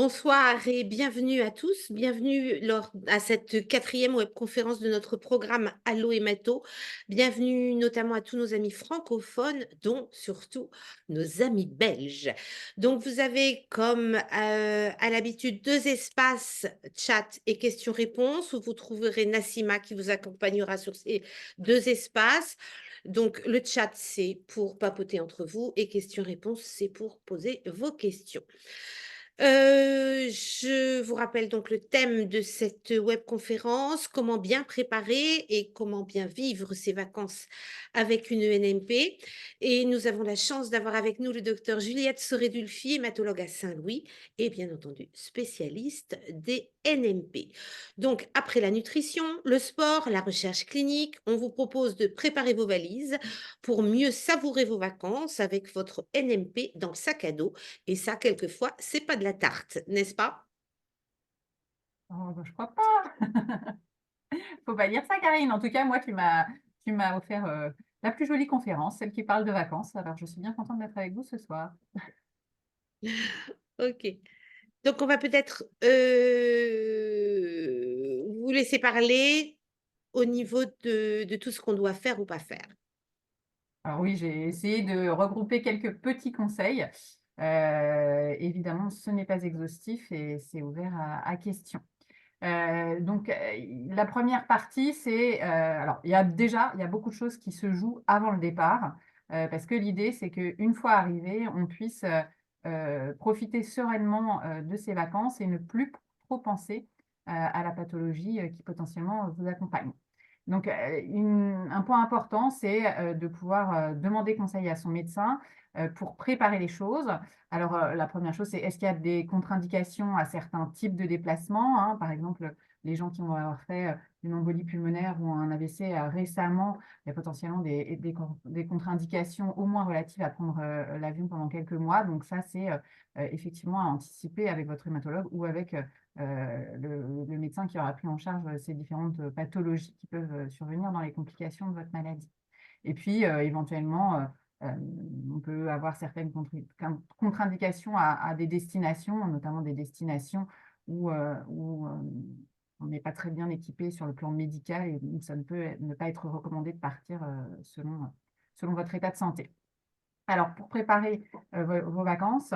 Bonsoir et bienvenue à tous. Bienvenue à cette quatrième webconférence de notre programme Allo Hémato. Bienvenue notamment à tous nos amis francophones, dont surtout nos amis belges. Donc vous avez comme à l'habitude deux espaces chat et questions-réponses où vous trouverez Nassima qui vous accompagnera sur ces deux espaces. Donc le chat c'est pour papoter entre vous et questions-réponses c'est pour poser vos questions. Je vous rappelle donc le thème de cette webconférence, comment bien préparer et comment bien vivre ses vacances avec une ENMP. Et nous avons la chance d'avoir avec nous le docteur Juliette Soré-Dulphy, hématologue à Saint-Louis et bien entendu spécialiste des NMP. Donc après la nutrition, le sport, la recherche clinique, on vous propose de préparer vos valises pour mieux savourer vos vacances avec votre NMP dans le sac à dos. Et ça, quelquefois, c'est pas de la tarte, n'est-ce pas? Oh, bah, je crois pas. Faut pas dire ça, Karine. En tout cas, moi, tu m'as offert la plus jolie conférence, celle qui parle de vacances. Alors, je suis bien contente d'être avec vous ce soir. Ok. Donc, on va peut-être vous laisser parler au niveau de tout ce qu'on doit faire ou pas faire. Alors oui, j'ai essayé de regrouper quelques petits conseils. Évidemment, ce n'est pas exhaustif et c'est ouvert à questions. La première partie, c'est alors il y a beaucoup de choses qui se jouent avant le départ, parce que l'idée, c'est qu'une fois arrivé, on puisse profiter sereinement de ses vacances et ne plus trop penser à la pathologie qui potentiellement vous accompagne. Donc, un point important, c'est de pouvoir demander conseil à son médecin pour préparer les choses. Alors, la première chose, c'est est-ce qu'il y a des contre-indications à certains types de déplacements, hein. Par exemple, les gens qui vont avoir fait une embolie pulmonaire ou un AVC récemment, il y a potentiellement des contre-indications au moins relatives à prendre l'avion pendant quelques mois. Donc ça, c'est effectivement à anticiper avec votre hématologue ou avec le médecin qui aura pris en charge ces différentes pathologies qui peuvent survenir dans les complications de votre maladie. Et puis, éventuellement, on peut avoir certaines contre-indications à des destinations, notamment des destinations où on n'est pas très bien équipé sur le plan médical et où ça ne peut ne pas être recommandé de partir selon votre état de santé. Alors, pour préparer vos vacances,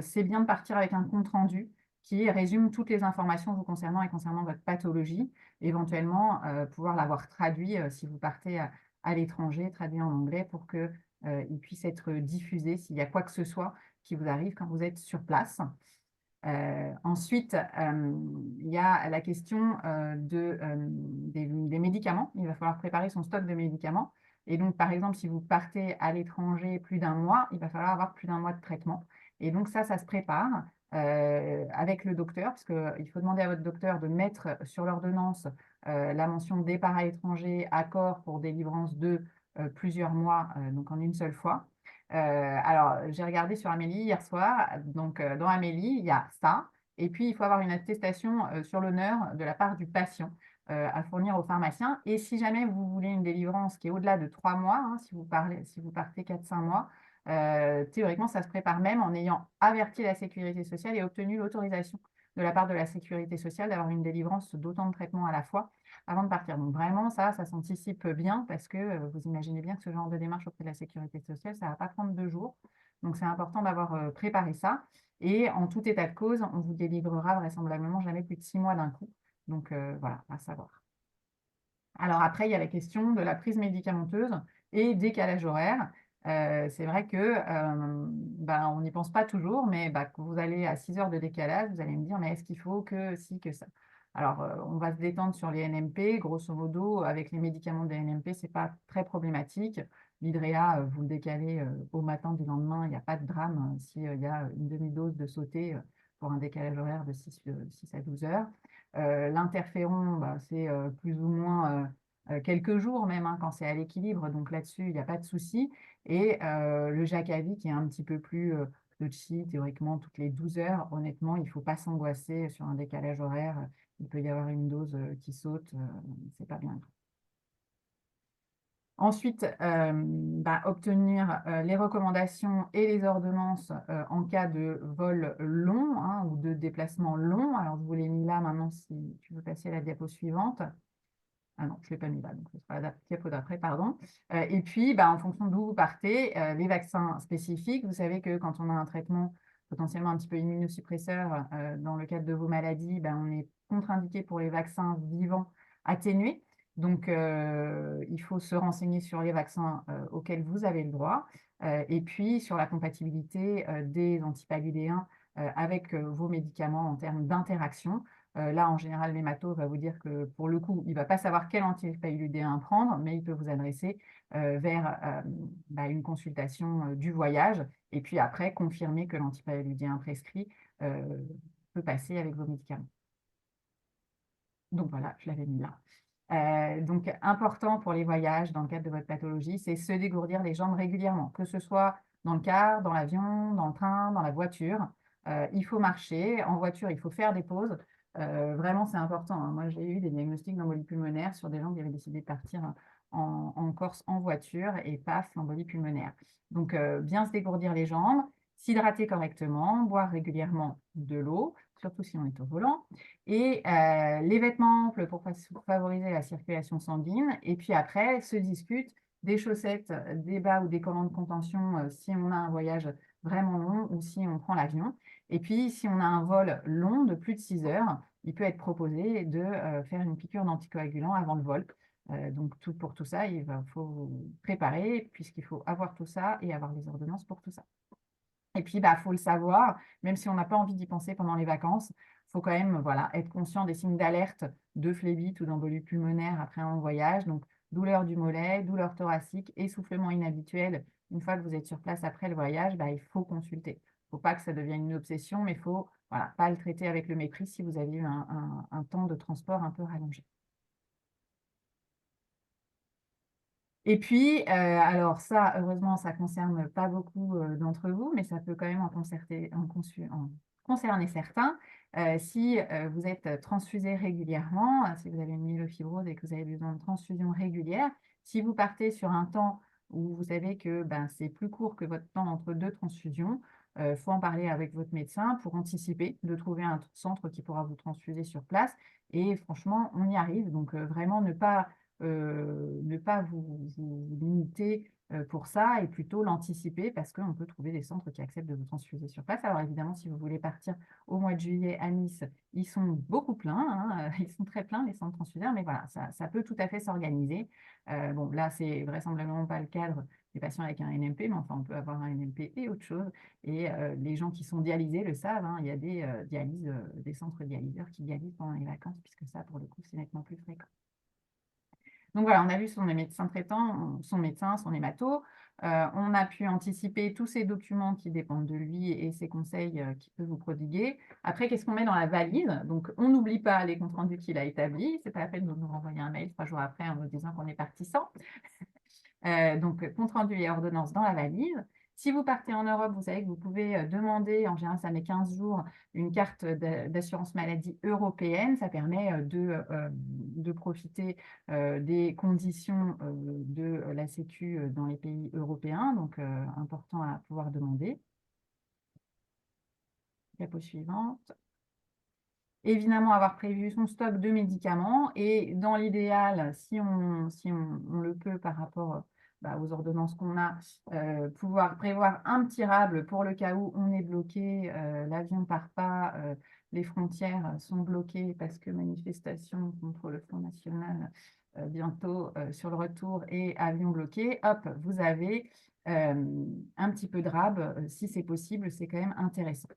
c'est bien de partir avec un compte-rendu qui résume toutes les informations vous concernant et concernant votre pathologie, éventuellement pouvoir l'avoir traduit si vous partez à l'étranger, traduit en anglais pour qu'il puisse être diffusé s'il y a quoi que ce soit qui vous arrive quand vous êtes sur place. Ensuite, il y a la question des médicaments. Il va falloir préparer son stock de médicaments. Et donc, par exemple, si vous partez à l'étranger plus d'un mois, il va falloir avoir plus d'un mois de traitement. Et donc, ça se prépare avec le docteur, parce qu'il faut demander à votre docteur de mettre sur l'ordonnance la mention départ à l'étranger, accord pour délivrance de plusieurs mois, donc en une seule fois. Alors, j'ai regardé sur Amélie hier soir. Donc, dans Amélie, il y a ça. Et puis, il faut avoir une attestation sur l'honneur de la part du patient à fournir au pharmacien. Et si jamais vous voulez une délivrance qui est au-delà de 3 mois, hein, si vous partez 4-5 mois, théoriquement, ça se prépare même en ayant averti la sécurité sociale et obtenu l'autorisation de la part de la sécurité sociale d'avoir une délivrance d'autant de traitements à la fois avant de partir. Donc vraiment, ça s'anticipe bien parce que vous imaginez bien que ce genre de démarche auprès de la sécurité sociale, ça ne va pas prendre 2 jours. Donc c'est important d'avoir préparé ça. Et en tout état de cause, on vous délivrera vraisemblablement jamais plus de 6 mois d'un coup. Donc voilà, à savoir. Alors après, il y a la question de la prise médicamenteuse et décalage horaire. C'est vrai que on n'y pense pas toujours, mais quand vous allez à 6 heures de décalage, vous allez me dire, mais est-ce qu'il faut que si, que ça? Alors, on va se détendre sur les NMP. Grosso modo, avec les médicaments des NMP, ce n'est pas très problématique. L'hydréa, vous le décalez au matin du lendemain, il n'y a pas de drame s'il y a une demi-dose de sauté pour un décalage horaire de 6 à 12 heures. L'interféron, c'est plus ou moins quelques jours même hein, quand c'est à l'équilibre. Donc là-dessus, il n'y a pas de souci. Et le Jakavi, qui est un petit peu plus touchy, théoriquement, toutes les 12 heures, honnêtement, il ne faut pas s'angoisser sur un décalage horaire. Il peut y avoir une dose qui saute, c'est pas bien. Ensuite, obtenir les recommandations et les ordonnances en cas de vol long, hein, ou de déplacement long. Alors, je vous l'ai mis là maintenant si tu veux passer à la diapo suivante. Ah non, je ne l'ai pas mis là, donc ce sera la diapo d'après, pardon. Et puis, en fonction d'où vous partez, les vaccins spécifiques, vous savez que quand on a un traitement potentiellement un petit peu immunosuppresseur dans le cadre de vos maladies, on est contre-indiqué pour les vaccins vivants atténués. Donc, il faut se renseigner sur les vaccins auxquels vous avez le droit, et puis sur la compatibilité des antipaludéens avec vos médicaments en termes d'interaction. Là, en général, l'hémato va vous dire que pour le coup, il ne va pas savoir quel antipaludéen prendre, mais il peut vous adresser vers une consultation du voyage et puis après confirmer que l'antipaludéen prescrit peut passer avec vos médicaments. Donc voilà, je l'avais mis là. Donc, important pour les voyages dans le cadre de votre pathologie, c'est se dégourdir les jambes régulièrement, que ce soit dans le car, dans l'avion, dans le train, dans la voiture. Il faut marcher. En voiture, il faut faire des pauses. Vraiment, c'est important, hein. Moi, j'ai eu des diagnostics d'embolie pulmonaire sur des gens qui avaient décidé de partir en Corse en voiture et paf, l'embolie pulmonaire. Donc, bien se dégourdir les jambes, s'hydrater correctement, boire régulièrement de l'eau, surtout si on est au volant, et les vêtements amples pour favoriser la circulation sanguine. Et puis après, se discute des chaussettes, des bas ou des collants de contention si on a un voyage vraiment long ou si on prend l'avion. Et puis, si on a un vol long de plus de 6 heures, il peut être proposé de faire une piqûre d'anticoagulant avant le vol. Donc, pour tout ça, faut vous préparer puisqu'il faut avoir tout ça et avoir les ordonnances pour tout ça. Et puis, faut le savoir, même si on n'a pas envie d'y penser pendant les vacances, il faut quand même être conscient des signes d'alerte de phlébite ou d'embolie pulmonaire après un voyage. Donc, douleur du mollet, douleur thoracique, essoufflement inhabituel. Une fois que vous êtes sur place après le voyage, il faut consulter. Il ne faut pas que ça devienne une obsession, mais il ne faut pas le traiter avec le mépris si vous avez eu un temps de transport un peu rallongé. Et puis, alors ça, heureusement, ça ne concerne pas beaucoup d'entre vous, mais ça peut quand même en concerner certains. Si vous êtes transfusé régulièrement, si vous avez une myélofibrose et que vous avez besoin de transfusion régulière, si vous partez sur un temps où vous savez que c'est plus court que votre temps entre deux transfusions, il faut en parler avec votre médecin pour anticiper de trouver un centre qui pourra vous transfuser sur place. Et franchement, on y arrive. Donc, vraiment, ne pas vous limiter pour ça et plutôt l'anticiper parce qu'on peut trouver des centres qui acceptent de vous transfuser sur place. Alors évidemment, si vous voulez partir au mois de juillet à Nice, ils sont beaucoup pleins, hein, ils sont très pleins les centres transfuseurs, mais voilà, ça peut tout à fait s'organiser. Bon, là, c'est vraisemblablement pas le cadre des patients avec un NMP, mais enfin, on peut avoir un NMP et autre chose. Et les gens qui sont dialysés le savent, hein, il y a des dialyses, des centres dialyseurs qui dialysent pendant les vacances, puisque ça, pour le coup, c'est nettement plus fréquent. Donc voilà, on a vu son médecin traitant, son médecin, son hémato. On a pu anticiper tous ces documents qui dépendent de lui et ses conseils qu'il peut vous prodiguer. Après, qu'est-ce qu'on met dans la valise? Donc, on n'oublie pas les comptes rendus qu'il a établis. Ce n'est pas la peine de nous renvoyer un mail 3 jours après en nous disant qu'on est parti sans. Donc, compte rendu et ordonnance dans la valise. Si vous partez en Europe, vous savez que vous pouvez demander, en général ça met 15 jours, une carte d'assurance maladie européenne. Ça permet de profiter des conditions de la Sécu dans les pays européens. Donc, important à pouvoir demander. Diapo suivante. Évidemment, avoir prévu son stock de médicaments et dans l'idéal, si on le peut par rapport aux ordonnances qu'on a, pouvoir prévoir un petit rable pour le cas où on est bloqué, l'avion ne part pas, les frontières sont bloquées parce que manifestation contre le Front National bientôt sur le retour et avion bloqué, hop, vous avez un petit peu de rab, si c'est possible, c'est quand même intéressant.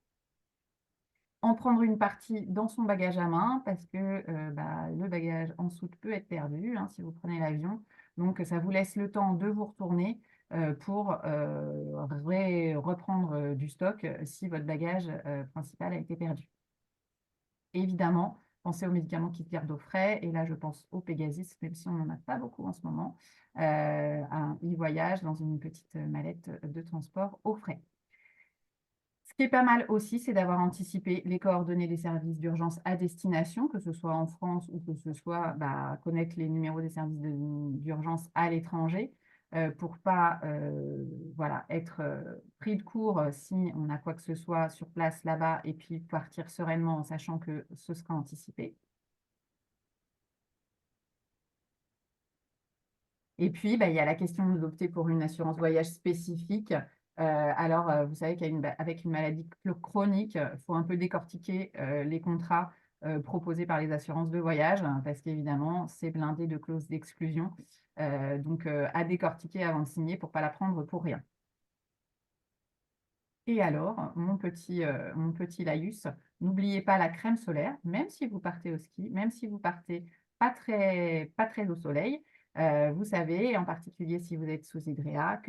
En prendre une partie dans son bagage à main parce que le bagage en soute peut être perdu si vous prenez l'avion. Donc, ça vous laisse le temps de vous retourner pour reprendre du stock si votre bagage principal a été perdu. Évidemment, pensez aux médicaments qui se gardent au frais. Et là, je pense au Pegasus, même si on n'en a pas beaucoup en ce moment. Un e-voyage dans une petite mallette de transport au frais. Ce qui est pas mal aussi, c'est d'avoir anticipé les coordonnées des services d'urgence à destination, que ce soit en France ou que ce soit connaître les numéros des services d'urgence à l'étranger, pour pas voilà, être pris de court si on a quoi que ce soit sur place là-bas et puis partir sereinement en sachant que ce sera anticipé. Et puis, il y a la question d'opter pour une assurance voyage spécifique. Alors, vous savez qu'avec une maladie chronique, il faut un peu décortiquer les contrats proposés par les assurances de voyage, hein, parce qu'évidemment, c'est blindé de clauses d'exclusion. Donc, à décortiquer avant de signer pour ne pas la prendre pour rien. Et alors, mon petit laïus, n'oubliez pas la crème solaire, même si vous partez au ski, même si vous partez pas très au soleil. Vous savez, en particulier si vous êtes sous hydréa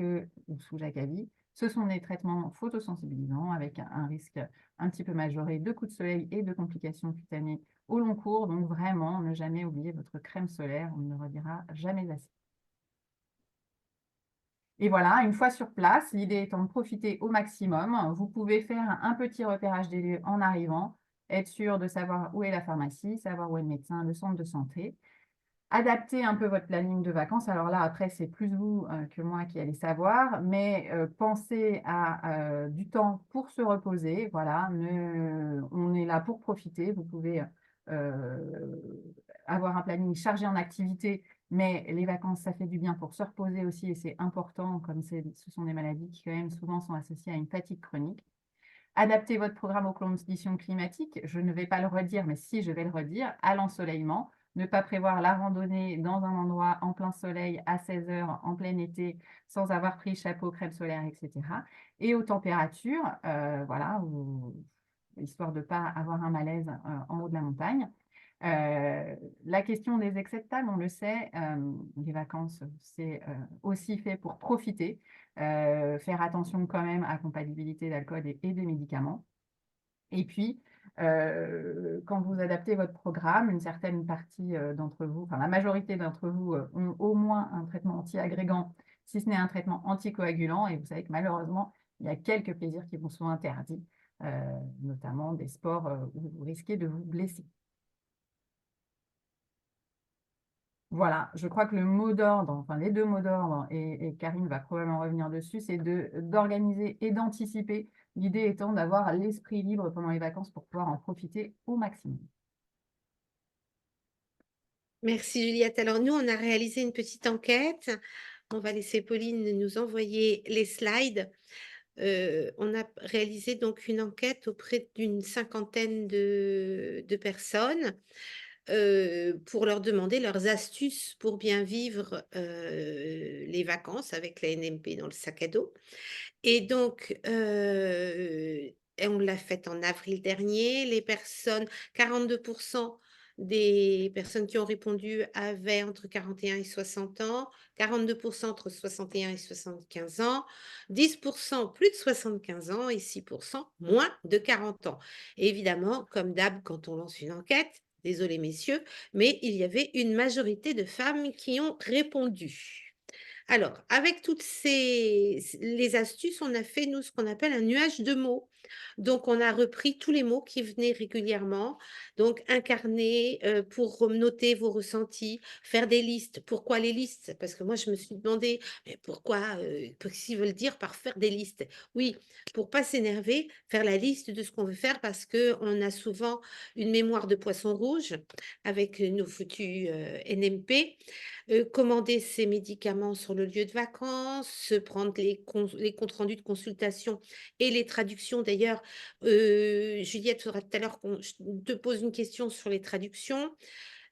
ou sous Jacavie, ce sont des traitements photosensibilisants avec un risque un petit peu majoré de coups de soleil et de complications cutanées au long cours. Donc vraiment, ne jamais oublier votre crème solaire, on ne le redira jamais assez. Et voilà, une fois sur place, l'idée étant de profiter au maximum. Vous pouvez faire un petit repérage des lieux en arrivant, être sûr de savoir où est la pharmacie, savoir où est le médecin, le centre de santé. Adapter un peu votre planning de vacances. Alors là, après, c'est plus vous que moi qui allez savoir, mais pensez à du temps pour se reposer. Voilà, on est là pour profiter. Vous pouvez euh, avoir un planning chargé en activités, mais les vacances, ça fait du bien pour se reposer aussi et c'est important, comme ce sont des maladies qui quand même souvent sont associées à une fatigue chronique. Adaptez votre programme aux conditions climatiques. Je ne vais pas le redire, mais si, je vais le redire, à l'ensoleillement. Ne pas prévoir la randonnée dans un endroit en plein soleil à 16 heures en plein été sans avoir pris chapeau, crème solaire, etc. Et aux températures, voilà, histoire de ne pas avoir un malaise en haut de la montagne. La question des excès de table, on le sait, les vacances, c'est aussi fait pour profiter, faire attention quand même à compatibilité d'alcool et de médicaments. Et puis, quand vous adaptez votre programme, une certaine partie d'entre vous, enfin la majorité d'entre vous, ont au moins un traitement anti-agrégant, si ce n'est un traitement anticoagulant. Et vous savez que malheureusement, il y a quelques plaisirs qui vous sont interdits, notamment des sports où vous risquez de vous blesser. Voilà, je crois que le mot d'ordre, enfin les deux mots d'ordre, et Karine va probablement revenir dessus, c'est d'organiser et d'anticiper. L'idée étant d'avoir l'esprit libre pendant les vacances pour pouvoir en profiter au maximum. Merci Juliette. Alors nous, on a réalisé une petite enquête. On va laisser Pauline nous envoyer les slides. On a réalisé donc une enquête auprès d'une cinquantaine de personnes pour leur demander leurs astuces pour bien vivre les vacances avec la NMP dans le sac à dos. Et donc, et on l'a faite en avril dernier. 42% des personnes qui ont répondu avaient entre 41 et 60 ans, 42% entre 61 et 75 ans, 10% plus de 75 ans et 6% moins de 40 ans. Et évidemment, comme d'hab, quand on lance une enquête, désolé messieurs, mais il y avait une majorité de femmes qui ont répondu. Alors, avec toutes les astuces, on a fait, nous, ce qu'on appelle un nuage de mots. Donc, on a repris tous les mots qui venaient régulièrement. Donc, incarner pour noter vos ressentis, faire des listes. Pourquoi les listes? Parce que moi, je me suis demandé, mais pourquoi, qu'est-ce qu'ils veulent dire par faire des listes? Oui, pour pas s'énerver, faire la liste de ce qu'on veut faire parce qu'on a souvent une mémoire de poisson rouge avec nos foutus NMP. Commander ses médicaments sur le lieu de vacances, se prendre les comptes rendus de consultation et les traductions. D'ailleurs, Juliette, faudra tout à l'heure qu'on te pose une question sur les traductions.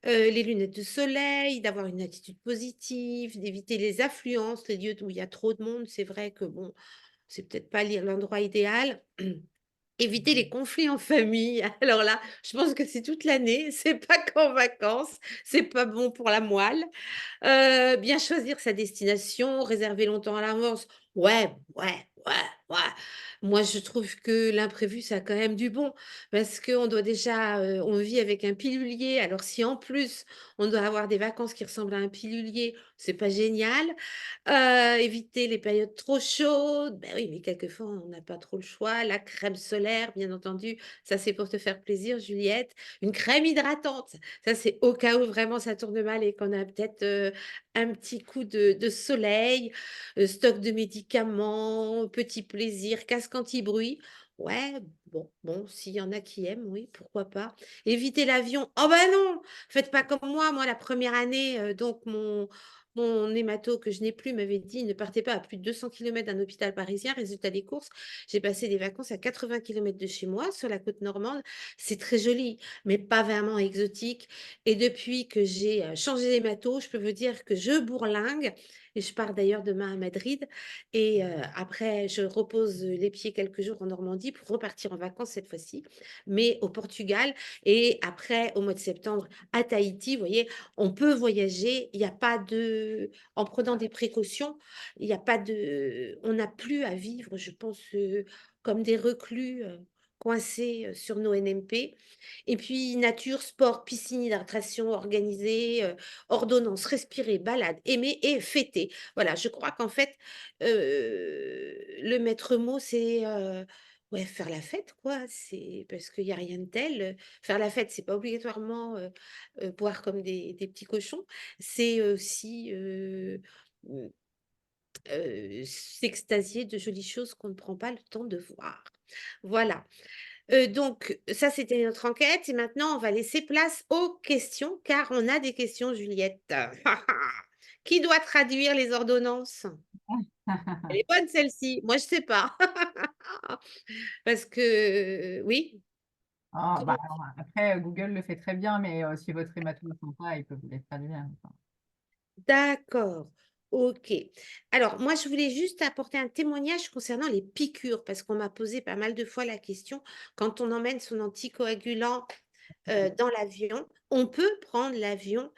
Les lunettes de soleil, d'avoir une attitude positive, d'éviter les affluences, les lieux où il y a trop de monde. C'est vrai que bon, c'est peut-être pas l'endroit idéal. Éviter les conflits en famille. Alors là, je pense que c'est toute l'année, c'est pas qu'en vacances, c'est pas bon pour la moelle. Bien choisir sa destination, réserver longtemps à l'avance. Ouais, ouais, Ouais, ouais. Moi, je trouve que l'imprévu, ça a quand même du bon parce qu'on doit déjà, on vit avec un pilulier. Alors si en plus, on doit avoir des vacances qui ressemblent à un pilulier, c'est pas génial. Éviter les périodes trop chaudes, ben oui, mais quelquefois, on n'a pas trop le choix. La crème solaire, bien entendu, ça, c'est pour te faire plaisir, Juliette. Une crème hydratante, ça, c'est au cas où vraiment ça tourne mal et qu'on a peut-être, un petit coup de soleil, stock de médicaments, petit plaisir, casque anti-bruit. Ouais, bon, s'il y en a qui aiment, oui, pourquoi pas. Éviter l'avion. Oh bah non! Faites pas comme moi. Moi, la première année, donc mon hémato que je n'ai plus m'avait dit: «Ne partez pas à plus de 200 kilomètres d'un hôpital parisien». Résultat des courses, j'ai passé des vacances à 80 kilomètres de chez moi, sur la côte normande. C'est très joli, mais pas vraiment exotique et depuis que j'ai, changé d'hémato, je peux vous dire que je bourlingue et je pars d'ailleurs demain à Madrid et après je repose, les pieds quelques jours en Normandie pour repartir en vacances cette fois-ci, mais au Portugal et après au mois de septembre à Tahiti. Vous voyez, on peut voyager, il y a pas de en prenant des précautions, il y a pas de on n'a plus à vivre, je pense, comme des reclus, coincés, sur nos NMP et puis nature, sport, piscine, hydratation organisée, ordonnance, respirer, balade, aimer et fêter. Voilà, je crois qu'en fait, le maître mot, c'est, ouais, faire la fête, quoi. C'est parce qu'il y a rien de tel, faire la fête, c'est pas obligatoirement, boire comme des petits cochons. C'est aussi, mmh, s'extasier de jolies choses qu'on ne prend pas le temps de voir. Voilà. Donc ça, c'était notre enquête et maintenant on va laisser place aux questions, car on a des questions, Juliette. Qui doit traduire les ordonnances? Elle est bonne celle-ci, moi je sais pas. Parce que oui, Ah, bah, comment alors, après, Google le fait très bien, mais si votre hémato ne sent pas, il peut vous les traduire. Enfin, d'accord, OK. Alors moi, je voulais juste apporter un témoignage concernant les piqûres, parce qu'on m'a posé pas mal de fois la question, quand on emmène son anticoagulant, dans l'avion, on peut prendre l'avion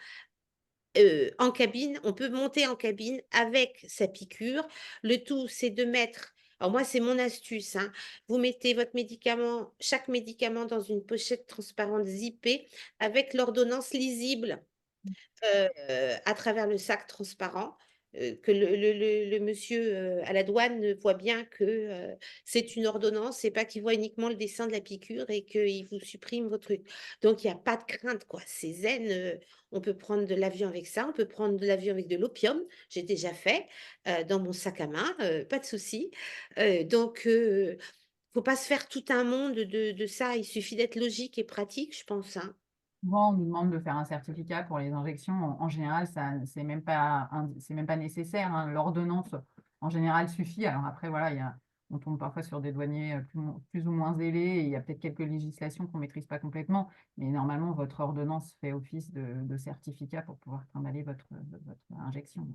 en cabine, on peut monter en cabine avec sa piqûre. Le tout, c'est de mettre alors moi, c'est mon astuce, hein. Vous mettez votre médicament chaque médicament dans une pochette transparente zippée avec l'ordonnance lisible à travers le sac transparent, que le monsieur, à la douane, voit bien que, c'est une ordonnance et pas qu'il voit uniquement le dessin de la piqûre et qu'il vous supprime vos trucs. Donc il y a pas de crainte, quoi. C'est zen, on peut prendre de l'avion avec ça, on peut prendre de l'avion avec de l'opium. J'ai déjà fait, dans mon sac à main, pas de souci. Donc faut pas se faire tout un monde de ça. Il suffit d'être logique et pratique, je pense, hein. souvent, on nous demande de faire un certificat pour les injections. En général, ça, c'est même pas nécessaire, hein. L'ordonnance, en général, suffit. Alors après, voilà, on tombe parfois sur des douaniers plus ou moins zélés et il y a peut-être quelques législations qu'on ne maîtrise pas complètement. Mais normalement, votre ordonnance fait office de certificat pour pouvoir trimballer votre injection.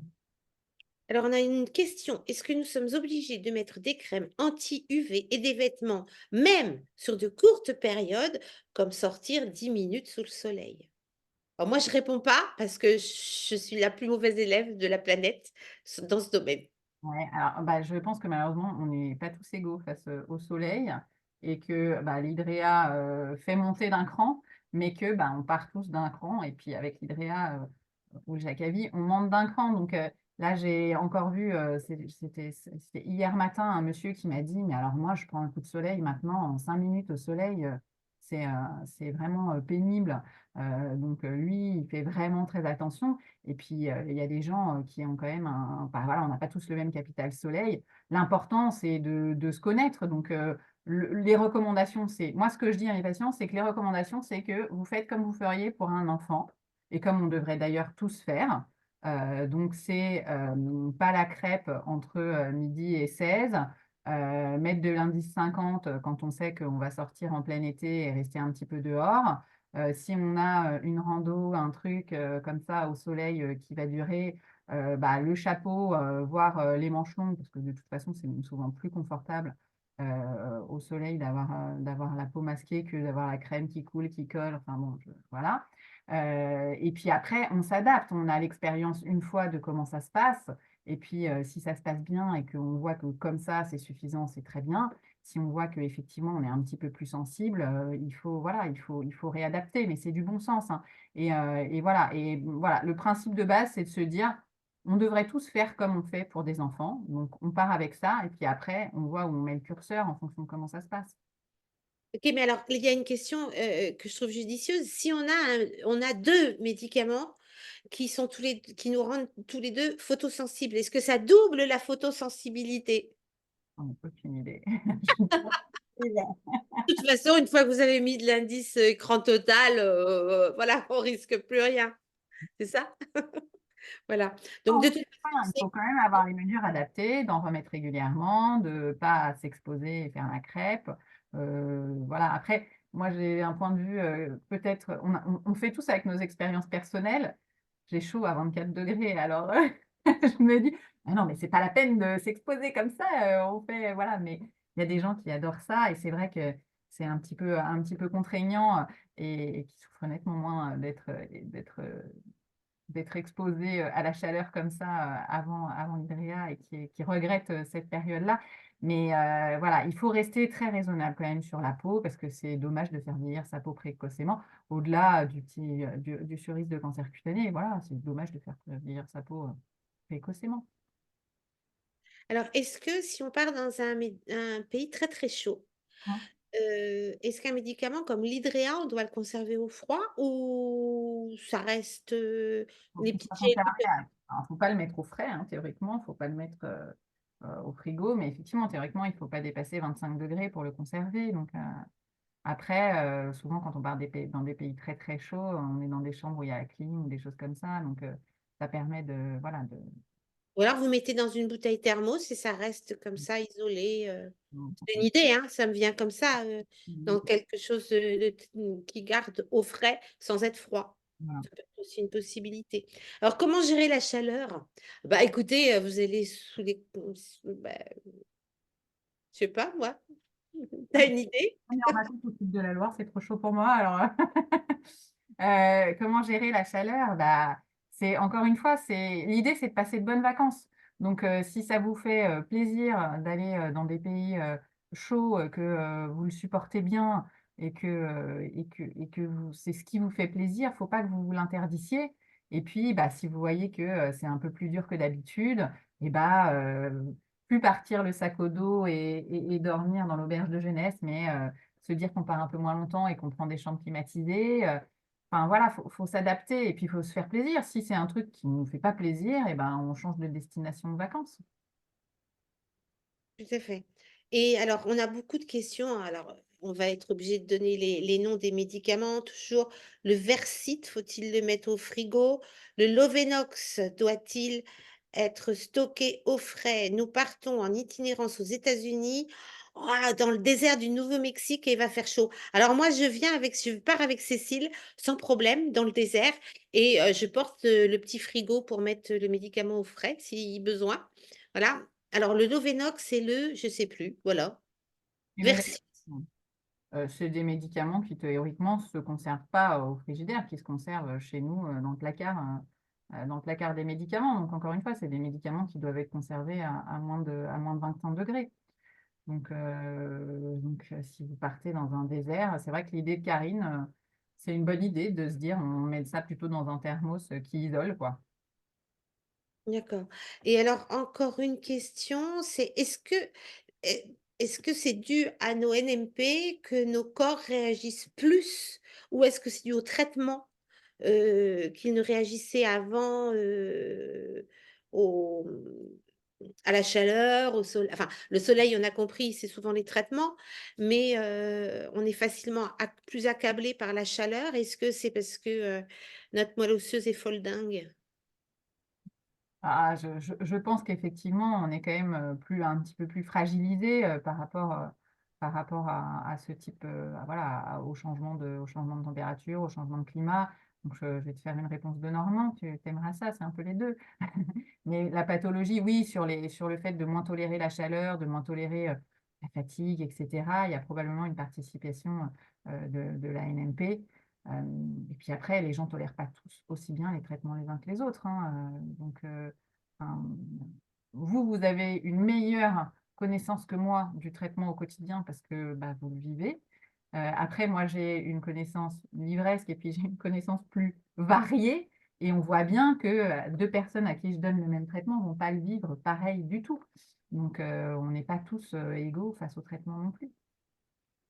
Alors, on a une question. Est-ce que nous sommes obligés de mettre des crèmes anti-UV et des vêtements, même sur de courtes périodes, comme sortir 10 minutes sous le soleil? Alors moi, je réponds pas parce que je suis la plus mauvaise élève de la planète dans ce domaine. Ouais, alors bah, je pense que malheureusement, on n'est pas tous égaux face au soleil et que bah, l'hydréa fait monter d'un cran, mais que bah, on part tous d'un cran et puis avec l'hydréa ou le Jacavie, on monte d'un cran. Donc là, j'ai encore vu, c'était hier matin, un monsieur qui m'a dit, mais alors moi, je prends un coup de soleil maintenant en 5 minutes au soleil, c'est vraiment pénible. Donc lui, il fait vraiment très attention. Et puis, il y a des gens qui ont quand même enfin, voilà, on n'a pas tous le même capital soleil. L'important, c'est de se connaître. Donc, les recommandations, c'est, moi, ce que je dis à mes patients, c'est que les recommandations, c'est que vous faites comme vous feriez pour un enfant, et comme on devrait d'ailleurs tous faire. Donc, c'est pas la crêpe entre midi et 16, mettre de l'indice 50 quand on sait qu'on va sortir en plein été et rester un petit peu dehors. Si on a une rando, un truc comme ça au soleil qui va durer, bah, le chapeau, voire les manches longues, parce que de toute façon, c'est souvent plus confortable au soleil d'avoir la peau masquée que d'avoir la crème qui coule, qui colle. Enfin bon, voilà. Et puis après, on s'adapte. On a l'expérience une fois de comment ça se passe. Et puis, si ça se passe bien et qu'on voit que comme ça, c'est suffisant, c'est très bien. Si on voit qu'effectivement, on est un petit peu plus sensible, voilà, il faut réadapter, mais c'est du bon sens, hein. Et voilà. Et voilà, le principe de base, c'est de se dire, on devrait tous faire comme on fait pour des enfants. Donc, on part avec ça, et puis après, on voit où on met le curseur en fonction de comment ça se passe. OK, mais alors, il y a une question, que je trouve judicieuse. Si on a 2 médicaments qui nous rendent tous les 2 photosensibles, est-ce que ça double la photosensibilité? On n'a aucune idée. Je ne sais pas. De toute façon, une fois que vous avez mis de l'indice, écran total, voilà, on risque plus rien, c'est ça? Voilà, donc Non, de toute façon, il faut quand même avoir les mesures adaptées, d'en remettre régulièrement, de ne pas s'exposer et faire la crêpe. Voilà. Après, moi, j'ai un point de vue, peut-être, on fait tous avec nos expériences personnelles. J'ai chaud à 24 degrés, alors je me dis, ah non, mais c'est pas la peine de s'exposer comme ça. On fait, voilà, mais il y a des gens qui adorent ça et c'est vrai que c'est un petit peu contraignant et qui souffrent nettement moins d'être exposé à la chaleur comme ça avant l'hydréa et qui regrette cette période-là. Mais voilà, il faut rester très raisonnable quand même sur la peau parce que c'est dommage de faire vieillir sa peau précocement. Au-delà du surrisque de cancer cutané, voilà, c'est dommage de faire vieillir sa peau précocement. alors est-ce que si on part dans un pays très, très chaud, Hein. est-ce qu'un médicament comme l'hydréa, on doit le conserver au froid ou ça reste, les Il petites faut gélules? conserver, alors, faut pas le mettre au frais, hein, théoriquement, il ne faut pas le mettre au frigo, mais effectivement, théoriquement, il ne faut pas dépasser 25 degrés pour le conserver. Donc, après, souvent, quand on part dans des pays très très chauds, on est dans des chambres où il y a la clim ou des choses comme ça. Donc, ça permet de, voilà, Ou alors vous mettez dans une bouteille thermos et ça reste comme ça isolé, c'est une de- idée, hein, ça me vient comme ça, dans de- quelque chose qui garde au frais sans être froid. voilà. Ça peut être aussi une possibilité. Alors comment gérer la chaleur? Bah, écoutez, vous allez sous les bah, je sais pas moi. Tu as une idée? On est en vacances au sud de la Loire, c'est trop chaud pour moi. Alors, comment gérer la chaleur? Bah, c'est encore une fois, l'idée, c'est de passer de bonnes vacances. Donc, si ça vous fait plaisir d'aller dans des pays chauds, que vous le supportez bien et que c'est ce qui vous fait plaisir, faut pas que vous vous l'interdissiez. Et puis, bah, si vous voyez que c'est un peu plus dur que d'habitude, et bah, plus partir le sac au dos et dormir dans l'auberge de jeunesse, mais se dire qu'on part un peu moins longtemps et qu'on prend des chambres climatisées. Enfin voilà, faut s'adapter et puis il faut se faire plaisir. Si c'est un truc qui ne nous fait pas plaisir, et ben, on change de destination de vacances. Tout à fait. Et alors, on a beaucoup de questions. Alors, on va être obligé de donner les noms des médicaments. Toujours, le Versite, faut-il le mettre au frigo? Le Lovenox, doit-il être stocké au frais? Nous partons en itinérance aux États-Unis, dans le désert du Nouveau-Mexique et il va faire chaud. Alors moi, je pars avec Cécile sans problème dans le désert et je porte le petit frigo pour mettre le médicament au frais si besoin. Voilà. Alors le Novenox, c'est le je sais plus, voilà. Et le Versi Velexit, c'est des médicaments qui théoriquement ne se conservent pas au frigidaire, qui se conservent chez nous dans le placard des médicaments. Donc encore une fois, c'est des médicaments qui doivent être conservés à moins de 25 degrés. Donc, si vous partez dans un désert, c'est vrai que l'idée de Karine, c'est une bonne idée de se dire, on met ça plutôt dans un thermos qui isole, quoi. d'accord. Et alors encore une question, c'est est-ce que c'est dû à nos NMP que nos corps réagissent plus ou est-ce que c'est dû au traitement, qu'ils ne réagissaient avant, au à la chaleur, au soleil enfin, le soleil, on a compris, c'est souvent les traitements, mais on est facilement plus accablé par la chaleur. Est-ce que c'est parce que, notre moelle osseuse est folle dingue? Je pense qu'effectivement, on est quand même un petit peu plus fragilisé par rapport à ce type, voilà, au changement de température, au changement de climat. Donc, je vais te faire une réponse de Normand, tu aimeras ça, c'est un peu les deux. Mais la pathologie, oui, sur le fait de moins tolérer la chaleur, de moins tolérer la fatigue, etc., il y a probablement une participation de la NMP. Et puis après, les gens ne tolèrent pas tous aussi bien les traitements les uns que les autres, hein, donc enfin, vous, vous avez une meilleure connaissance que moi du traitement au quotidien parce que bah, vous le vivez. Après, moi, j'ai une connaissance livresque et puis j'ai une connaissance plus variée. Et on voit bien que deux personnes à qui je donne le même traitement ne vont pas le vivre pareil du tout. Donc, on n'est pas tous égaux face au traitement non plus.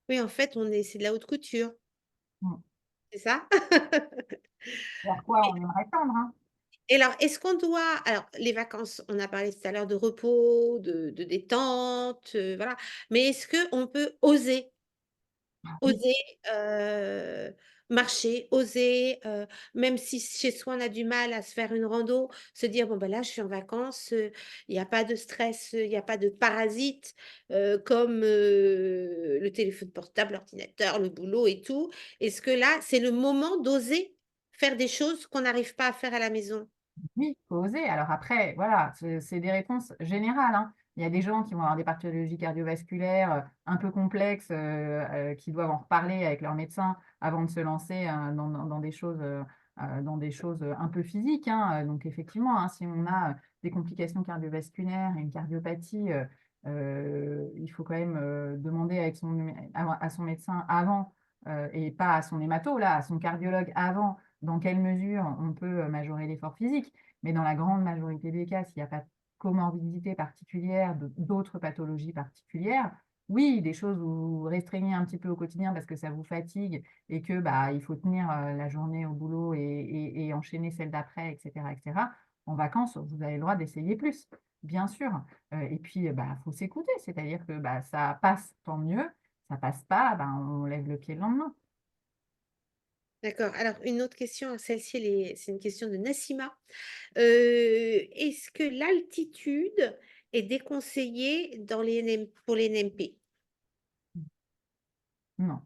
Oui, en fait, c'est de la haute couture, Mm. c'est ça? Vers quoi on aimerait tendre, hein. Et alors, est-ce qu'on doit alors les vacances, on a parlé tout à l'heure de repos, de détente, voilà. Mais est-ce qu'on peut oser? Oui, Oser, marcher, oser, même si chez soi on a du mal à se faire une rando, se dire: «Bon, ben là, je suis en vacances, il y a pas de stress, il y a pas de parasites, comme, le téléphone portable, l'ordinateur, le boulot et tout». Est-ce que là, c'est le moment d'oser faire des choses qu'on n'arrive pas à faire à la maison? oui, faut oser. Alors après, voilà, c'est des réponses générales, hein. Il y a des gens qui vont avoir des pathologies cardiovasculaires un peu complexes, qui doivent en reparler avec leur médecin avant de se lancer dans des choses un peu physiques, hein. Donc effectivement, hein, si on a des complications cardiovasculaires et une cardiopathie, il faut quand même demander à son médecin avant, et pas à son hémato, là, à son cardiologue avant dans quelle mesure on peut majorer l'effort physique. Mais dans la grande majorité des cas, s'il n'y a pas de comorbidité particulière, d'autres pathologies particulières, oui, des choses où vous restreignez un petit peu au quotidien parce que ça vous fatigue et que bah, il faut tenir la journée au boulot et enchaîner celle d'après, etc., etc. En vacances, vous avez le droit d'essayer plus, bien sûr. Et puis, bah, faut s'écouter, c'est-à-dire que bah, ça passe, tant mieux. Ça passe pas, bah, on lève le pied le lendemain. D'accord. Alors une autre question, celle-ci c'est une question de Nassima. Est-ce que l'altitude est déconseillée dans les NM pour les NMP? Non,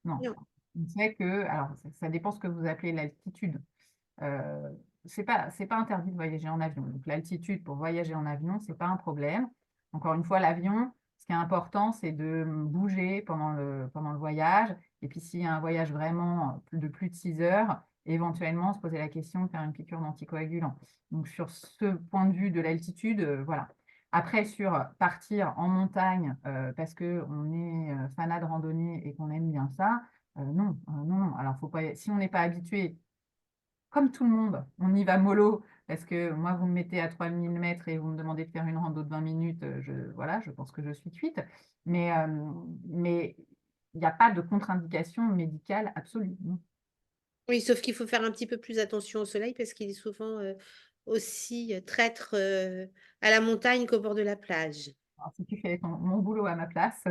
non. Non. On sait que, alors ça dépend ce que vous appelez l'altitude. Euh, c'est pas interdit de voyager en avion. Donc l'altitude pour voyager en avion, c'est pas un problème. Encore une fois, l'avion, ce qui est important, c'est de bouger pendant le voyage. Et puis s'il y a un voyage vraiment de plus de 6 heures, éventuellement se poser la question de faire une piqûre d'anticoagulant. Donc sur ce point de vue de l'altitude, voilà. Après, sur partir en montagne parce qu'on est fanat de randonnée et qu'on aime bien ça, non, non, non. Alors, faut pas, si on n'est pas habitué, comme tout le monde, on y va mollo, parce que moi, vous me mettez à 3 000 mètres et vous me demandez de faire une rando de 20 minutes, voilà, je pense que je suis cuite. Mais il n'y a pas de contre-indication médicale absolue, non. Oui, sauf qu'il faut faire un petit peu plus attention au soleil parce qu'il est souvent, aussi, traître, à la montagne qu'au bord de la plage. Alors, si tu fais mon boulot à ma place,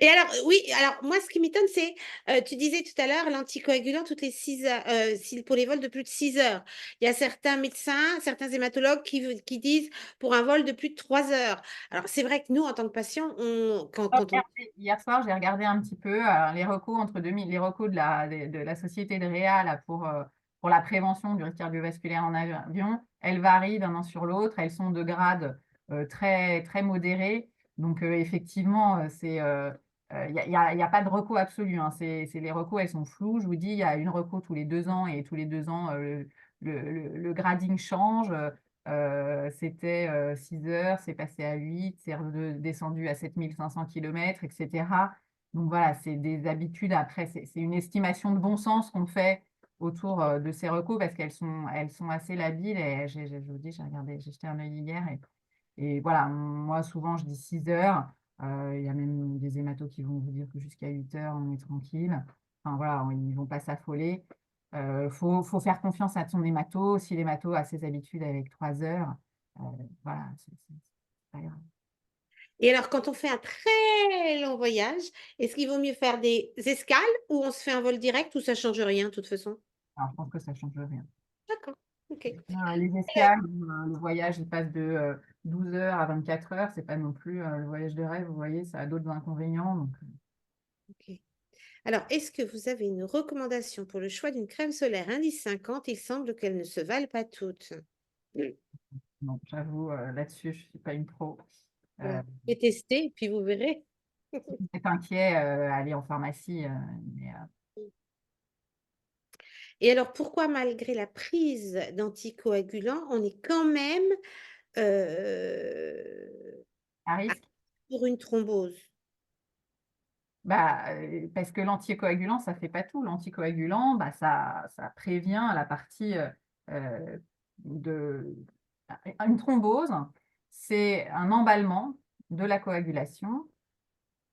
Et alors, oui, alors moi, ce qui m'étonne, c'est, tu disais tout à l'heure l'anticoagulant toutes les 6 heures, si pour les vols de plus de 6 heures. Il y a certains médecins, certains hématologues qui disent pour un vol de plus de 3 heures. Alors c'est vrai que nous, en tant que patients, quand on Hier soir, j'ai regardé un petit peu les recos entre 2000, les recos de la Société de Réa là, pour la prévention du risque cardiovasculaire en avion. Elles varient d'un an sur l'autre. Elles sont de grades très, très modérés. Donc, effectivement, il y a pas de reco absolu, hein. Les recos, elles sont floues. Je vous dis, il y a une reco tous les 2 ans et tous les 2 ans, le grading change. C'était 6 heures, c'est passé à 8, c'est descendu à 7500 km, etc. Donc voilà, c'est des habitudes. Après, c'est une estimation de bon sens qu'on fait autour de ces recos parce elles sont assez labiles. Et je vous dis, j'ai regardé, j'ai jeté un œil hier. Et voilà, moi, souvent, je dis 6 heures. Il y a même des hématos qui vont vous dire que jusqu'à 8 heures, on est tranquille. Enfin voilà, ils ne vont pas s'affoler. Faut faire confiance à ton hémato. Si l'hémato a ses habitudes avec 3 heures, euh, voilà, c'est pas grave. et alors quand on fait un très long voyage, est-ce qu'il vaut mieux faire des escales ou on se fait un vol direct ou ça change rien de toute façon? Alors, je pense que ça ne change rien. D'accord, OK. Les escales, le voyage, il passe de 12 heures à 24 heures. C'est pas non plus le voyage de rêve, vous voyez, ça a d'autres inconvénients. Donc, OK. Alors, est-ce que vous avez une recommandation pour le choix d'une crème solaire indice 50? Il semble qu'elles ne se valent pas toutes. Mmh. non, j'avoue, là-dessus, je ne suis pas une pro. Euh, Ouais. Et tester, puis vous verrez. Si vous êtes inquiet, allez en pharmacie. Et alors, pourquoi malgré la prise d'anticoagulants, on est quand même À à risque? pour une thrombose? Bah, parce que l'anticoagulant, ça fait pas tout. L'anticoagulant, bah, ça prévient la partie de une thrombose, c'est un emballement de la coagulation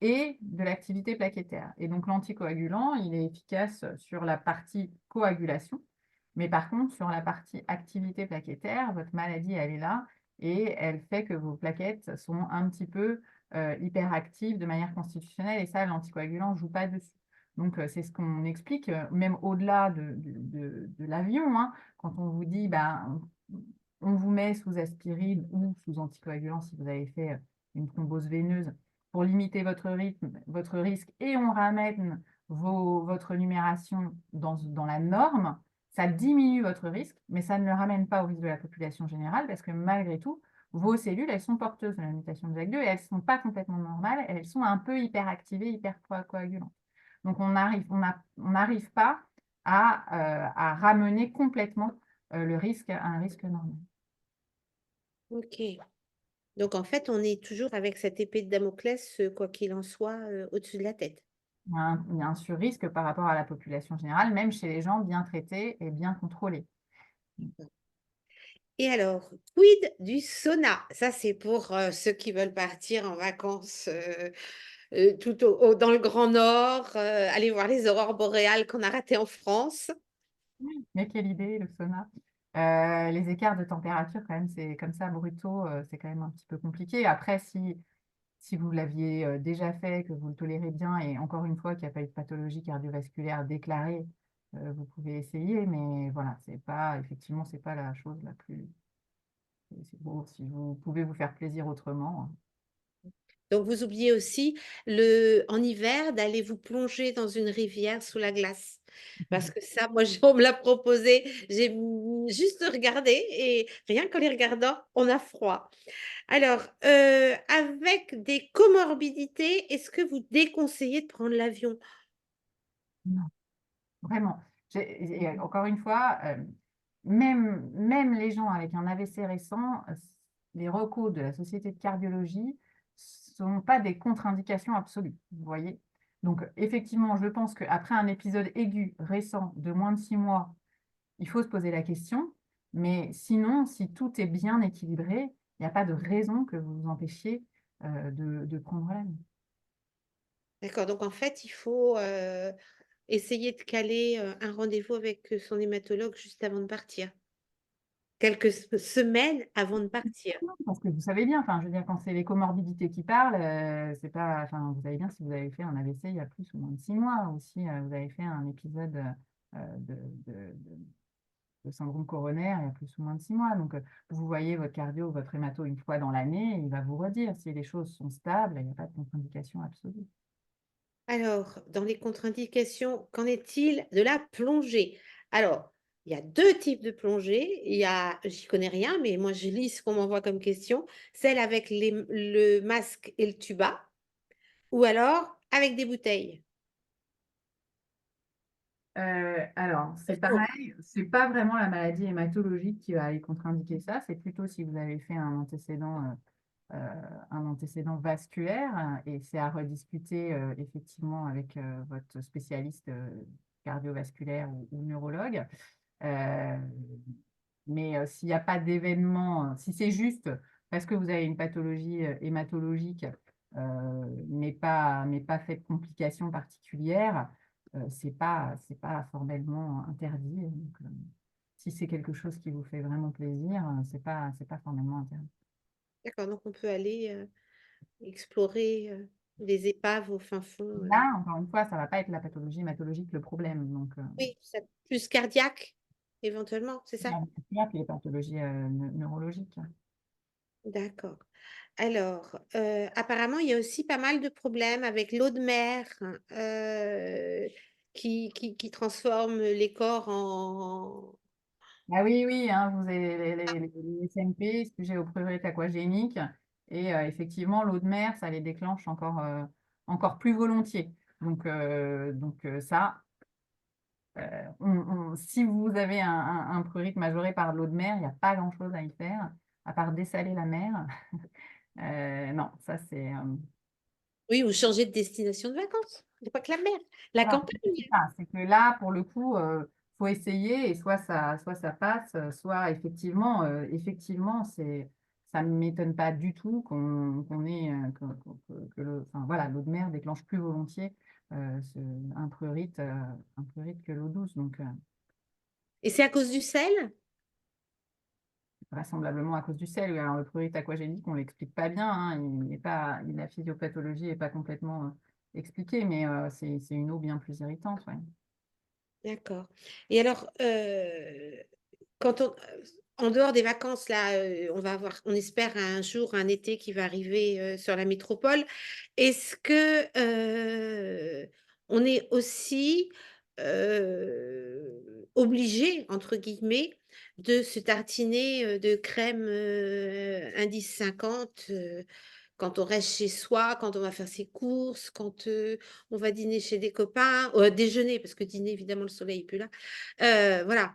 et de l'activité plaquettaire. Et donc l'anticoagulant, il est efficace sur la partie coagulation, mais par contre, sur la partie activité plaquettaire, votre maladie, elle est là et elle fait que vos plaquettes sont un petit peu hyperactives de manière constitutionnelle et ça, l'anticoagulant ne joue pas dessus. Donc, c'est ce qu'on explique, même au-delà de l'avion, hein, quand on vous dit, ben, on vous met sous aspirine ou sous anticoagulant si vous avez fait une thrombose veineuse pour limiter votre rythme, votre risque, et on ramène votre numération dans la norme, ça diminue votre risque, mais ça ne le ramène pas au risque de la population générale, parce que malgré tout, vos cellules, elles sont porteuses de la mutation de JAK2 et elles ne sont pas complètement normales, elles sont un peu hyperactivées, hypercoagulantes. Donc, on n'arrive pas à ramener complètement le risque à un risque normal. OK. Donc en fait, on est toujours avec cette épée de Damoclès, quoi qu'il en soit, au-dessus de la tête. Il y a un sur-risque par rapport à la population générale, même chez les gens bien traités et bien contrôlés. Et alors, quid du sauna? Ça, c'est pour, ceux qui veulent partir en vacances, tout dans le Grand Nord, aller voir les aurores boréales qu'on a ratées en France. Mais quelle idée, le sauna. Les écarts de température, quand même, c'est comme ça, brutaux, c'est quand même un petit peu compliqué. Après, si vous l'aviez déjà fait, que vous le tolérez bien, et encore une fois, qu'il n'y a pas eu de pathologie cardiovasculaire déclarée, vous pouvez essayer, mais voilà, effectivement, c'est pas la chose la plus. Bon, si vous pouvez vous faire plaisir autrement. Donc vous oubliez aussi en hiver d'aller vous plonger dans une rivière sous la glace. Parce que ça, moi, on me l'a proposé, j'ai juste regardé et rien qu'en les regardant, on a froid. Alors, avec des comorbidités, est-ce que vous déconseillez de prendre l'avion? Non, vraiment. Et encore une fois, même les gens avec un AVC récent, les recos de la Société de cardiologie sont pas des contre-indications absolues, vous voyez. Donc, effectivement, je pense qu'après un épisode aigu récent de moins de 6 mois, il faut se poser la question. Mais sinon, si tout est bien équilibré, il n'y a pas de raison que vous vous empêchiez de prendre l'avion. D'accord, donc en fait, il faut, essayer de caler, un rendez-vous avec, son hématologue juste avant de partir. Quelques semaines avant de partir. Parce que vous savez bien, enfin, je veux dire, quand c'est les comorbidités qui parlent, c'est pas, enfin, vous savez bien si vous avez fait un AVC il y a plus ou moins de 6 mois, ou si vous avez fait un épisode de, de- de- de syndrome coronaire il y a plus ou moins de 6 mois. Donc, vous voyez votre cardio, votre hémato une fois dans l'année, il va vous redire si les choses sont stables, il n'y a pas de contre-indication absolue. Alors, dans les contre-indications, qu'en est-il de la plongée? Alors, il y a 2 types de plongée. Il y a j'y connais rien, mais moi je lis ce qu'on m'envoie comme question, celle avec le masque et le tuba ou alors avec des bouteilles? Alors, c'est Parce qu'on pareil, c'est pas vraiment la maladie hématologique qui va aller contre-indiquer ça, c'est plutôt si vous avez fait un antécédent vasculaire et c'est à rediscuter effectivement avec votre spécialiste cardiovasculaire ou neurologue. Euh, mais s'il n'y a pas d'événement, si c'est juste parce que vous avez une pathologie hématologique, mais pas fait de complications particulières, c'est pas formellement interdit. Donc, si c'est quelque chose qui vous fait vraiment plaisir, c'est pas formellement interdit. d'accord, donc on peut aller, explorer, les épaves au fin fond, Là, encore une fois, ça ne va pas être la pathologie hématologique le problème. Donc, oui, ça plus cardiaque, éventuellement, c'est ça? il y a les pathologies neurologiques. D'accord. Alors, apparemment, il y a aussi pas mal de problèmes avec l'eau de mer, qui transforme les corps en Ah oui, oui, hein, vous avez les SMP, sujet aux prurites aquagéniques. Et effectivement, l'eau de mer, ça les déclenche encore, encore plus volontiers. Donc ça, si vous avez un prurit majoré par l'eau de mer, il n'y a pas grand-chose à y faire, à part dessaler la mer. Non, ça c'est... Oui, ou changer de destination de vacances. Il n'y a pas que la mer, la voilà, campagne. c'est ça. C'est que là, pour le coup, faut essayer et soit ça passe, soit effectivement, ça ne m'étonne pas du tout qu'on ait enfin, voilà, l'eau de mer déclenche plus volontiers un prurit que l'eau douce. Donc, Et c'est à cause du sel? vraisemblablement à cause du sel. Alors, le prurit aquagénique, on ne l'explique pas bien, hein, la physiopathologie n'est pas complètement expliquée, mais c'est une eau bien plus irritante. Ouais. D'accord. Et alors, quand en dehors des vacances, là, on espère un jour un été qui va arriver sur la métropole. Est-ce que on est aussi obligé, entre guillemets, de se tartiner de crème indice 50 quand on reste chez soi, quand on va faire ses courses, quand on va dîner chez des copains, déjeuner, parce que dîner, évidemment, le soleil n'est plus là. Voilà.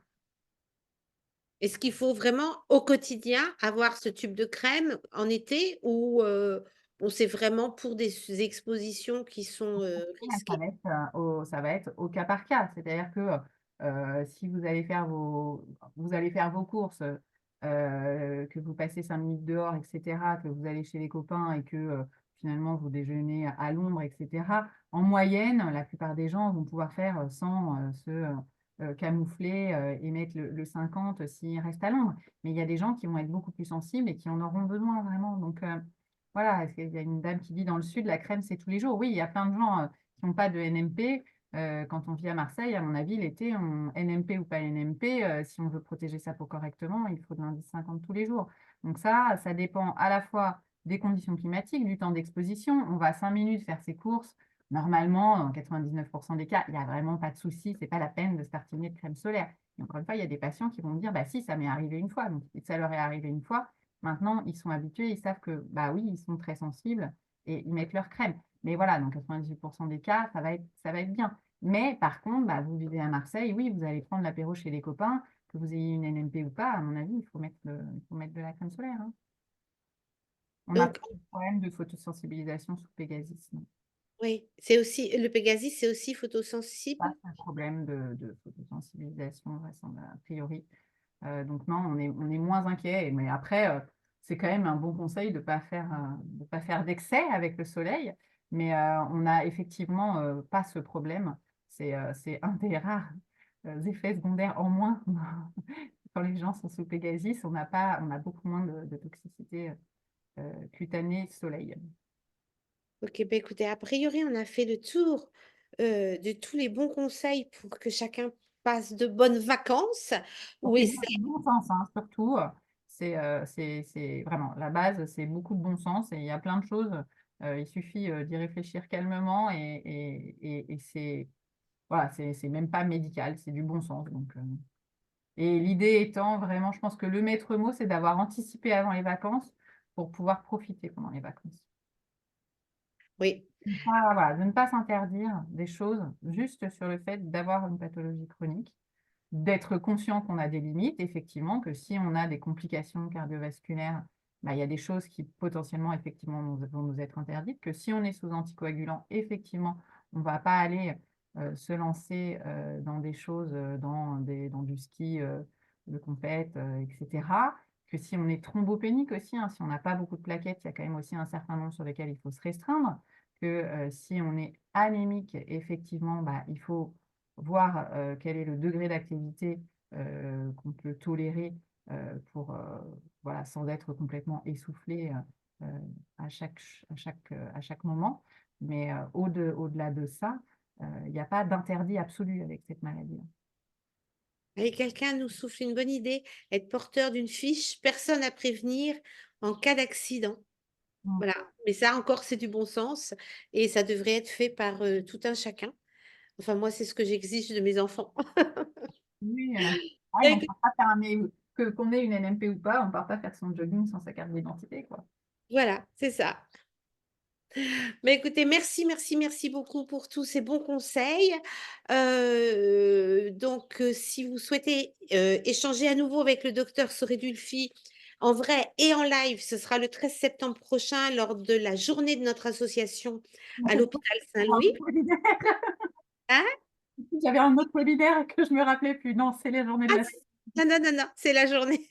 Est-ce qu'il faut vraiment au quotidien avoir ce tube de crème en été ou bon, c'est vraiment pour des expositions qui sont Ouais, risquées? ça va être au cas par cas. C'est-à-dire que si vous allez faire vos courses, que vous passez 5 minutes dehors, etc., que vous allez chez les copains et que finalement vous déjeunez à l'ombre, etc., en moyenne, la plupart des gens vont pouvoir faire sans se camoufler et mettre le 50 s'ils restent à l'ombre. Mais il y a des gens qui vont être beaucoup plus sensibles et qui en auront besoin vraiment. Donc voilà, est-ce qu'il y a une dame qui dit dans le sud, la crème, c'est tous les jours. Oui, il y a plein de gens qui n'ont pas de NMP. Quand on vit à Marseille, à mon avis, l'été, NMP ou pas NMP, si on veut protéger sa peau correctement, il faut de l'indice 50 tous les jours. Donc ça dépend à la fois des conditions climatiques, du temps d'exposition. On va 5 minutes faire ses courses. Normalement, en 99% des cas, il n'y a vraiment pas de souci. C'est pas la peine de se tartiner de crème solaire. Et encore une fois, il y a des patients qui vont dire, bah si, ça m'est arrivé une fois. Donc, ça leur est arrivé une fois. Maintenant, ils sont habitués, ils savent que, bah oui, ils sont très sensibles et ils mettent leur crème. Mais voilà, dans 98% des cas, ça va être bien. Mais par contre, bah, vous vivez à Marseille, oui, vous allez prendre l'apéro chez les copains, que vous ayez une NMP ou pas, à mon avis, il faut mettre de la crème solaire. Hein. On n'a Donc, pas de problème de photosensibilisation sous Pégasis. Non. oui, c'est aussi le Pégasis, c'est aussi Pas photosensible. de problème de photosensibilisation, a priori. Donc non, on est moins inquiet. Mais après, c'est quand même un bon conseil de pas faire d'excès avec le soleil. Mais on n'a effectivement pas ce problème. C'est un des rares effets secondaires en moins. Quand les gens sont sous Pégasis, on a beaucoup moins de toxicité cutanée soleil. Ok, ben écoutez, a priori, on a fait le tour de tous les bons conseils pour que chacun passe de bonnes vacances ou Donc, c'est essaie. du bon sens, hein, surtout. C'est vraiment la base, c'est beaucoup de bon sens et il y a plein de choses. Il suffit d'y réfléchir calmement et c'est voilà, c'est même pas médical, c'est du bon sens. Donc, et l'idée étant vraiment, je pense que le maître mot, c'est d'avoir anticipé avant les vacances pour pouvoir profiter pendant les vacances. Oui, Voilà, de ne pas s'interdire des choses juste sur le fait d'avoir une pathologie chronique, d'être conscient qu'on a des limites, effectivement, que si on a des complications cardiovasculaires, bah, il y a des choses qui potentiellement, effectivement, vont nous être interdites, que si on est sous anticoagulant, effectivement, on ne va pas aller se lancer dans des choses, dans du ski de compète, etc. Que si on est thrombopénique aussi, hein, si on n'a pas beaucoup de plaquettes, il y a quand même aussi un certain nombre sur lesquels il faut se restreindre. Que si on est anémique, effectivement, bah, il faut voir quel est le degré d'activité qu'on peut tolérer pour, voilà, sans être complètement essoufflé à chaque moment. Mais au-delà de ça, il n'y a pas d'interdit absolu avec cette maladie. allez, quelqu'un nous souffle une bonne idée, être porteur d'une fiche, personne à prévenir en cas d'accident. Mm. Voilà, mais ça encore, c'est du bon sens et ça devrait être fait par tout un chacun. Enfin, moi, c'est ce que j'exige de mes enfants. Oui, ouais, on Écoute, part pas faire qu'on ait une NMP ou pas, on ne part pas faire son jogging sans sa carte d'identité, quoi. voilà, c'est ça. Mais écoutez, merci, merci, merci beaucoup pour tous ces bons conseils. Donc, si vous souhaitez, échanger à nouveau avec le docteur Soredulfi en vrai et en live, ce sera le 13 septembre prochain lors de la journée de notre association à l'hôpital Saint-Louis. Hein? J'avais un autre webinaire que je me rappelais plus. Non, c'est les journées de Ah, la non, non, non, non, c'est la journée.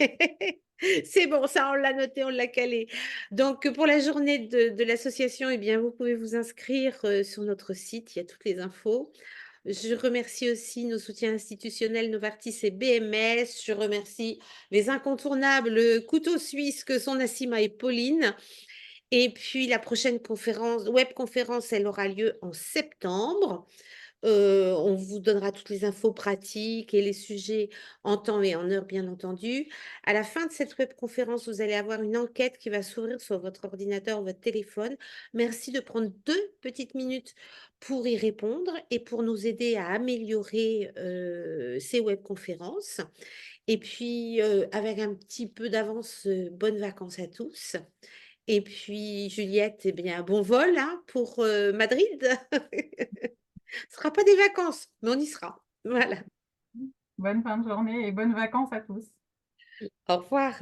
C'est bon, ça, on l'a noté, on l'a calé. Donc, pour la journée de l'association, eh bien, vous pouvez vous inscrire, sur notre site, il y a toutes les infos. Je remercie aussi nos soutiens institutionnels, Novartis et BMS. Je remercie les incontournables, couteaux suisses que sont Nassima et Pauline. Et puis la prochaine conférence web conférence, elle aura lieu en septembre. On vous donnera toutes les infos pratiques et les sujets en temps et en heure, bien entendu. À la fin de cette webconférence, vous allez avoir une enquête qui va s'ouvrir sur votre ordinateur ou votre téléphone. Merci de prendre 2 petites minutes pour y répondre et pour nous aider à améliorer, ces webconférences. Et puis, avec un petit peu d'avance, bonnes vacances à tous. Et puis Juliette, eh bien, bon vol, hein, pour, Madrid. Ce sera pas des vacances, mais on y sera. Voilà. Bonne fin de journée et bonnes vacances à tous. Au revoir.